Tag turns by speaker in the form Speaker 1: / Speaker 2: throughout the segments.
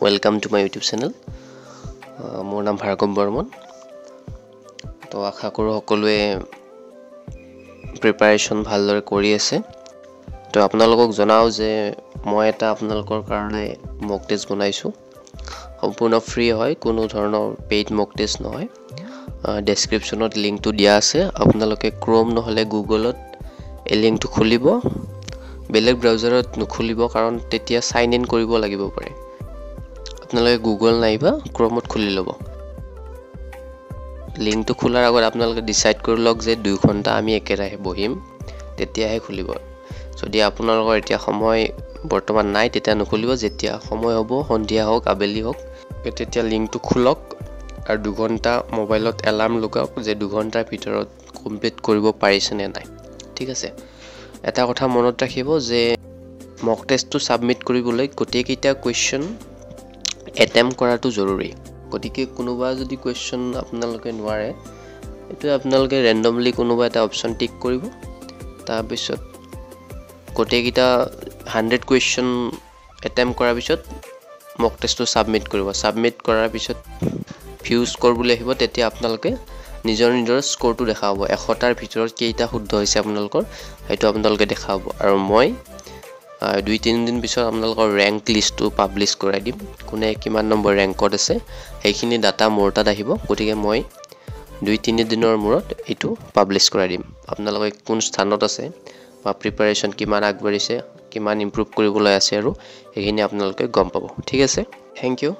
Speaker 1: Welcome to my YouTube channel. মোৰ নাম ভাৰ্গৱ বৰ্মন। তো আশা কৰোঁ সকলোৱে প্ৰিপাৰেশ্যন ভালদৰে কৰি আছে। তো আপোনালোকক জনাওঁ যে মই এটা আপোনালোকৰ কাৰণে মক টেষ্ট বনাইছোঁ। সম্পূৰ্ণ ফ্ৰী হয়, কোনো ধৰণৰ পেইড মক টেষ্ট নহয়। ডেছক্ৰিপশ্যনত লিংকটো দিয়া আছে। আপোনালোকে ক্ৰ'ম নহ'লে গুগলত এই লিংকটো খুলিব। বেলেগ ব্ৰাউজাৰত নুখুলিব, কাৰণ তেতিয়া চাইন ইন কৰিব লাগিব পাৰে। আপোনালোকে গুগল নাইবা ক্ৰ'মত খুলি ল'ব। লিংকটো খোলাৰ আগত আপোনালোকে ডিচাইড কৰি লওক যে 2 ঘণ্টা আমি একেৰাহে বহিম, তেতিয়াহে খুলিব। যদি আপোনালোকৰ এতিয়া সময় বৰ্তমান নাই তেতিয়া নুখুলিব। যেতিয়া সময় হ'ব, সন্ধিয়া হওক আবেলি হওক, তেতিয়া লিংকটো খোলক আৰু 2 ঘণ্টা মোবাইলত এলাৰ্ম লগাওক যে 2 ঘণ্টাৰ ভিতৰত কমপ্লিট কৰিব পাৰিছে নে নাই। ঠিক আছে। এটা কথা মনত ৰাখিব যে মক টেষ্টটো ছাবমিট কৰিবলৈ গোটেইকেইটা কুৱেশ্যন এটেম্প কৰাটো জৰুৰী। গতিকে কোনোবা যদি কুৱেশ্যন আপোনালোকে নোৱাৰে, এইটো আপোনালোকে ৰেণ্ডমলি কোনোবা এটা অপশ্যন টিক কৰিব। তাৰপিছত গোটেইকেইটা 100 কুৱেশ্যন এটেম্প কৰাৰ পিছত মক টেষ্টটো ছাবমিট কৰিব। ছাবমিট কৰাৰ পিছত ভিউ স্ক'ৰ বুলি আহিব। তেতিয়া আপোনালোকে নিজৰ স্ক'ৰটো দেখাব। 100টাৰ ভিতৰত কেইটা শুদ্ধ হৈছে আপোনালোকৰ, সেইটো আপোনালোকে দেখাব। আৰু মই 2-3 দিন পিছত আপোনালোকৰ ৰেংক লিষ্টটো পাব্লিছ কৰাই দিম। কোনে কিমান নম্বৰ ৰেংকত আছে সেইখিনি ডাটা মোৰ তাত আহিব। গতিকে মই 2-3 দিনৰ মূৰত এইটো পাব্লিছ কৰাই দিম। আপোনালোকে কোন স্থানত আছে বা প্ৰিপাৰেশ্যন কিমান আগবাঢ়িছে, কিমান ইম্প্ৰুভ কৰিবলৈ আছে, আৰু সেইখিনি আপোনালোকে গম পাব। ঠিক আছে, থেংক ইউ।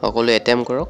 Speaker 1: সকলোৱে এটেম্প কৰক।